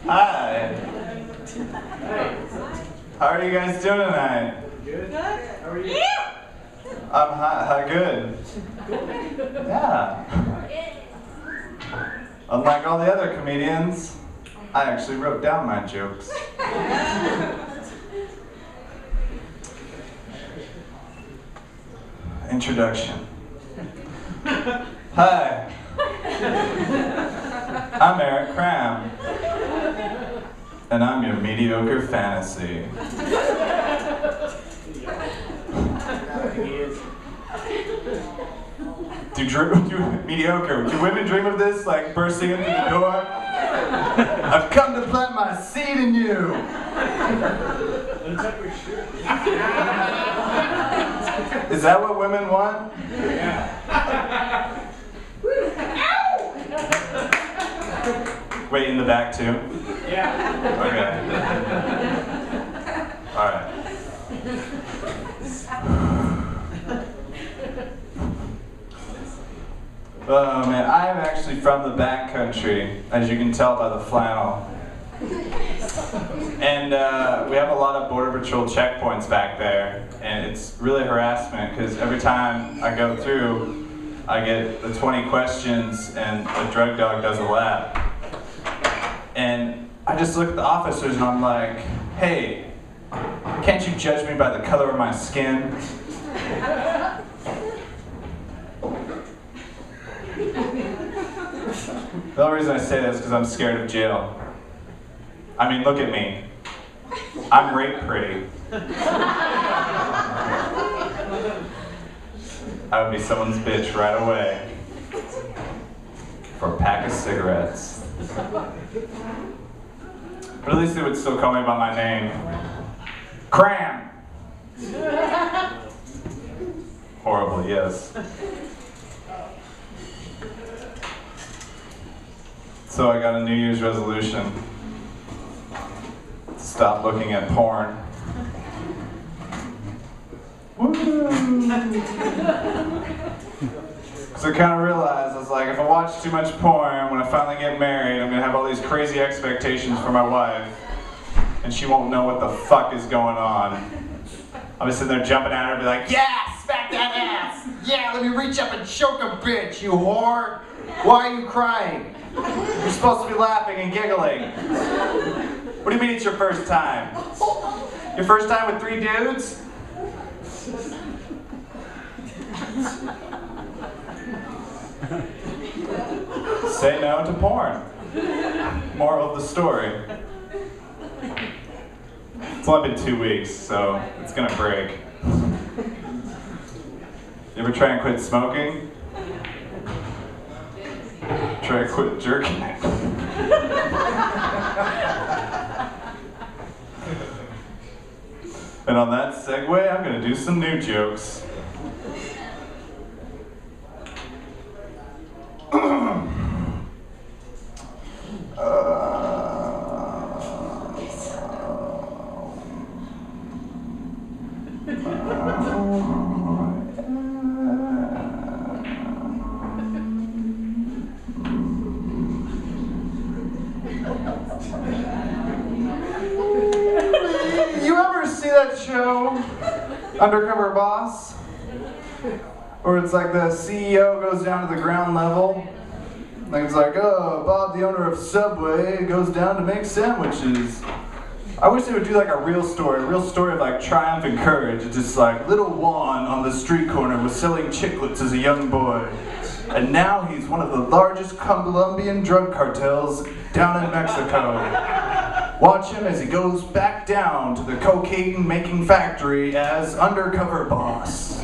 Hi. How are you guys doing tonight? Good. How are you? I'm good. Yeah. Unlike all the other comedians, I actually wrote down my jokes. Introduction. Hi. I'm Erik Cram. And I'm your mediocre fantasy. Mediocre. Do women dream of this, like bursting into the door? I've come to plant my seed in you. Is that what women want? Yeah. Wait, in the back too? Yeah. Okay. Alright. Oh man, I am actually from the back country, as you can tell by the flannel. And we have a lot of Border Patrol checkpoints back there, and it's really harassment because every time I go through, I get the 20 questions and a drug dog does a lap. And I just look at the officers and I'm like, hey, can't you judge me by the color of my skin? The only reason I say that is because I'm scared of jail. I mean, look at me. I'm rape pretty. I would be someone's bitch right away. For a pack of cigarettes. But at least they would still call me by my name. Cram! Horrible, yes. So I got a New Year's resolution. Stop looking at porn. So I kind of realized, I was like, if I watch too much porn, when I finally get married, I'm gonna have all these crazy expectations for my wife, and she won't know what the fuck is going on. I'll be sitting there jumping at her and be like, yeah, smack that ass! Yeah, let me reach up and choke a bitch, you whore! Why are you crying? You're supposed to be laughing and giggling. What do you mean it's your first time? Your first time with 3 dudes? Say no to porn. Moral of the story. It's only been 2 weeks, so it's gonna break. You ever try and quit smoking? Try to quit jerking it. And on that segue, I'm gonna do some new jokes. You ever see that show, Undercover Boss? Where it's like the CEO goes down to the ground level. Like it's like, oh, Bob, the owner of Subway, goes down to make sandwiches. I wish they would do like a real story of like triumph and courage. It's just like, little Juan on the street corner was selling chiclets as a young boy. And now he's one of the largest Colombian drug cartels down in Mexico. Watch him as he goes back down to the cocaine-making factory as undercover boss.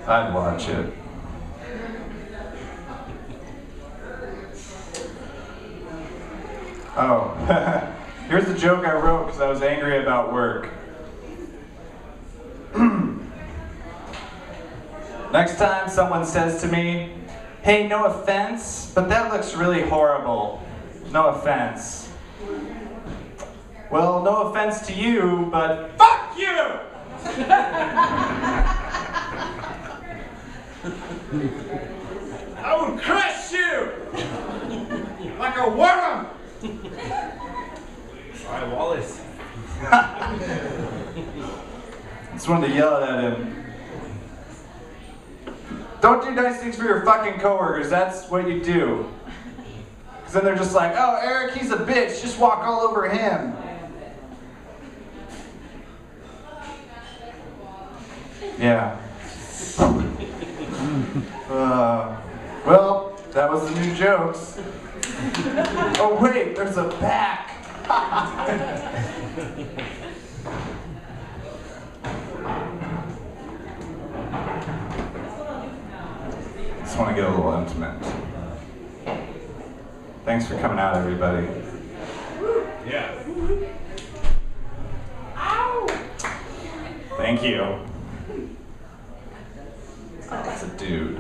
I'd watch it. Oh, here's the joke I wrote because I was angry about work. Next time someone says to me, hey, no offense, but that looks really horrible. No offense. Well, no offense to you, but fuck you! I will crush you like a worm. All right, Wallace. Just wanted to yell at him. Don't do nice things for your fucking coworkers. That's what you do. Because then they're just like, oh, Eric, he's a bitch. Just walk all over him. Yeah. Well, that was the new jokes. Oh, wait, there's a back. Just want to get a little intimate. Thanks for coming out, everybody. Yeah. Thank you. Oh, that's a dude.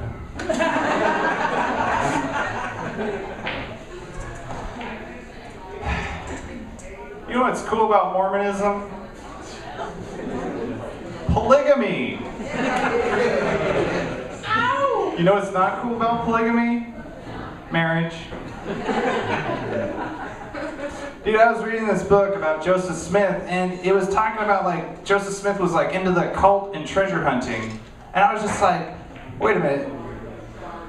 You know what's cool about Mormonism? Polygamy. You know what's not cool about polygamy? Marriage. Dude, I was reading this book about Joseph Smith, and it was talking about like Joseph Smith was like into the cult and treasure hunting, and I was just like, wait a minute.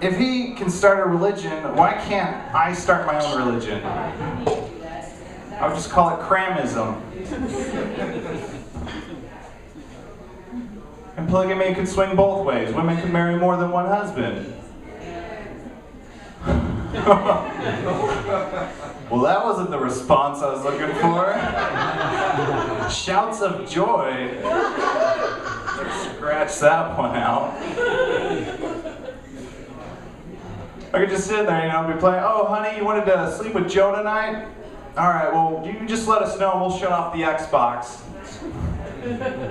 If he can start a religion, why can't I start my own religion? I would just call it Cramism. And polygamy could swing both ways. Women could marry more than one husband. Well, that wasn't the response I was looking for. Shouts of joy. Scratch that one out. I could just sit there, you know, be playing, oh, honey, you wanted to sleep with Joe tonight? All right, well, you just let us know and we'll shut off the Xbox.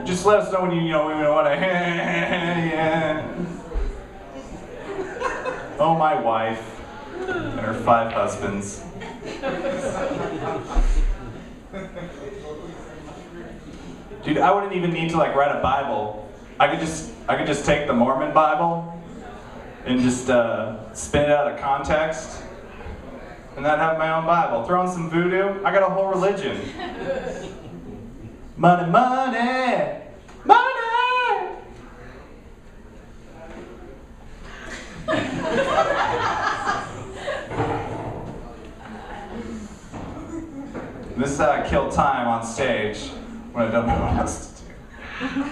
Just let us know when you want to, yeah. Oh, my wife and her 5 husbands. Dude, I wouldn't even need to like write a Bible. I could just take the Mormon Bible and just spin it out of context, and then have my own Bible. Throw in some voodoo. I got a whole religion. Money, money, money. This is how I kill time on stage when I don't know what else to do.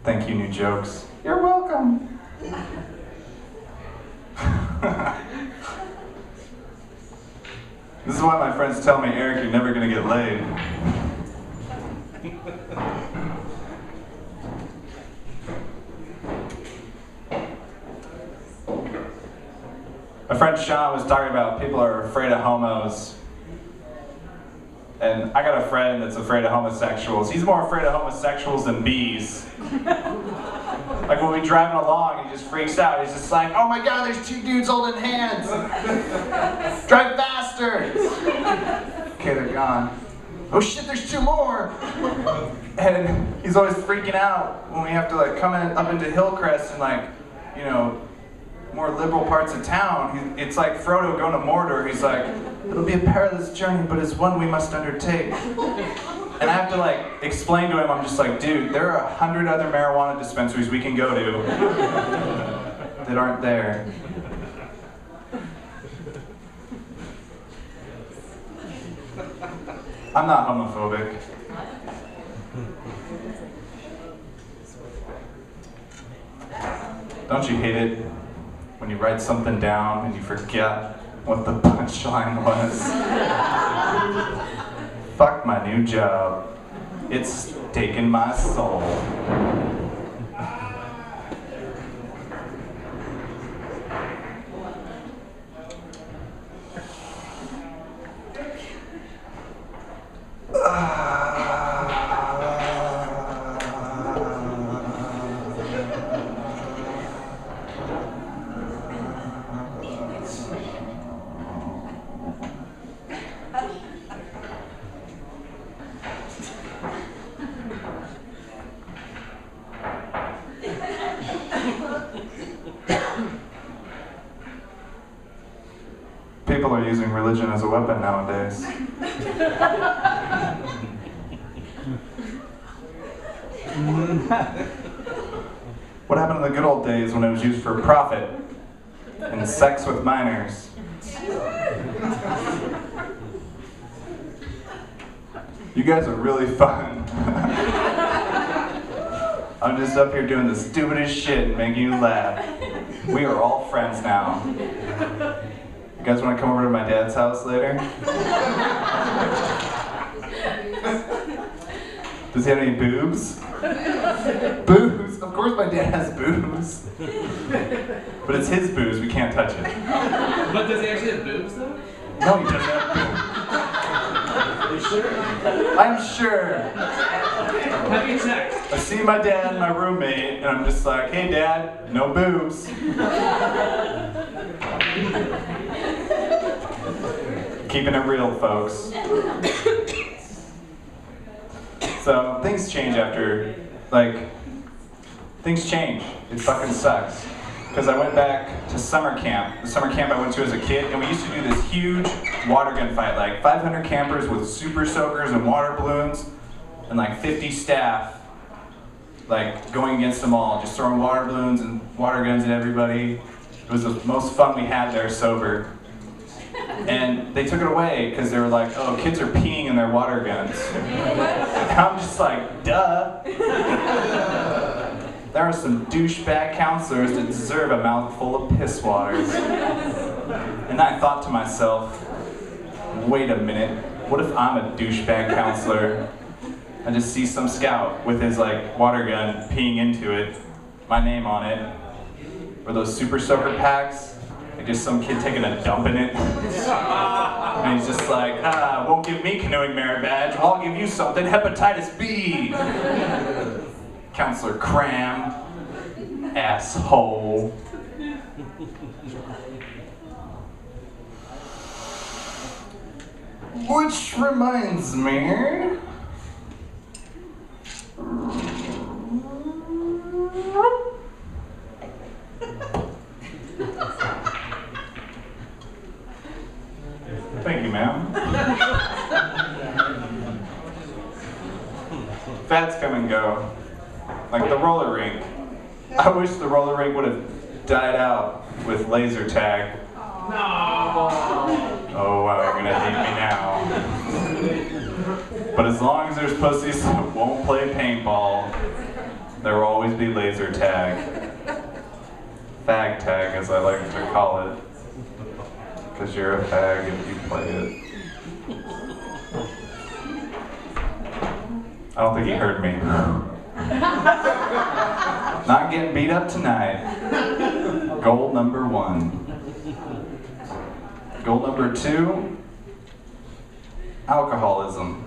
Thank you, new jokes. You're welcome. This is why my friends tell me, Eric, you're never gonna get laid. My friend Sean was talking about people are afraid of homos. And I got a friend that's afraid of homosexuals. He's more afraid of homosexuals than bees. Like when we're driving along, he just freaks out. He's just like, oh my God, there's 2 dudes holding hands. Drive faster. Okay, they're gone. Oh shit, there's 2 more. And he's always freaking out when we have to like come up into Hillcrest and like, you know, more liberal parts of town. It's like Frodo going to Mordor. He's like, it'll be a perilous journey, but it's one we must undertake. And I have to like explain to him, I'm just like, dude, there are 100 other marijuana dispensaries we can go to that aren't there. I'm not homophobic. Don't you hate it when you write something down and you forget what the punchline was? Fuck my new job. It's taken my soul. people are using religion as a weapon nowadays. What happened in the good old days when it was used for profit and sex with minors? You guys are really fun. I'm just up here doing the stupidest shit and making you laugh. We are all friends now. You guys want to come over to my dad's house later? Does he have any boobs? Booze? Of course my dad has boobs. But it's his boobs, we can't touch it. But does he actually have boobs though? No, he doesn't have boobs. Are you sure? I'm sure. Have you checked? I see my dad and my roommate, and I'm just like, hey dad, no boobs. Keeping it real, folks. So things change after, things change. It fucking sucks. Because I went back to summer camp. The summer camp I went to as a kid, and we used to do this huge water gun fight, like 500 campers with super soakers and water balloons, and like 50 staff, like going against them all, just throwing water balloons and water guns at everybody. It was the most fun we had there sober. And they took it away because they were like, oh, kids are peeing in their water guns. And I'm just like, duh. There are some douchebag counselors that deserve a mouthful of piss water. And I thought to myself, wait a minute, what if I'm a douchebag counselor? I just see some scout with his water gun peeing into it, my name on it, or those super soaker packs, just some kid taking a dump in it. And he's just like, won't give me canoeing merit badge, well, I'll give you something, hepatitis B. Counselor Cram, asshole. Which reminds me. Thank you, ma'am. Fads come and go. Like the roller rink. I wish the roller rink would have died out with laser tag. No. Oh wow, you're gonna hate me now. But as long as there's pussies that won't play paintball, there will always be laser tag. Fag tag, as I like to call it. Because you're a fag if you play it. I don't think he heard me. Not getting beat up tonight. Goal number 1. Goal number 2, alcoholism.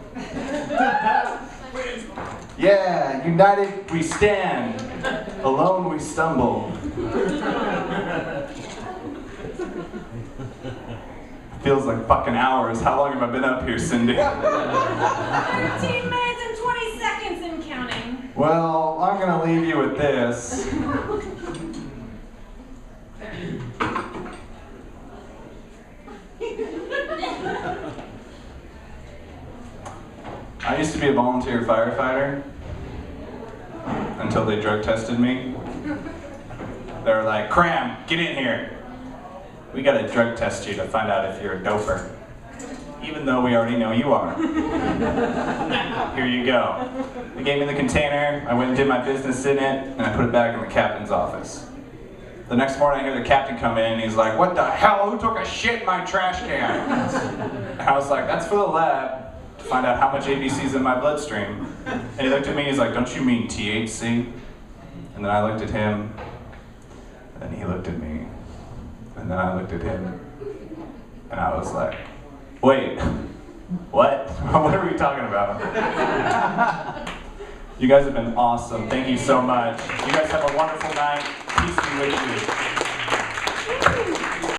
Yeah, united we stand, alone we stumble. Feels like fucking hours. How long have I been up here, Cindy? 13 minutes and 20 seconds and counting. Well, I'm gonna leave you with this. I used to be a volunteer firefighter until they drug tested me. They were like, Cram, get in here. We gotta drug test you to find out if you're a doper. Even though we already know you are. Here you go. They gave me the container, I went and did my business in it, and I put it back in the captain's office. The next morning I hear the captain come in and he's like, what the hell, who took a shit in my trash can? And I was like, that's for the lab, to find out how much ABC's in my bloodstream. And he looked at me, he's like, don't you mean THC? And then I looked at him, and then he looked at me, and then I looked at him, and I was like, wait, what? What are we talking about? You guys have been awesome. Thank you so much. You guys have a wonderful night. Peace be with you.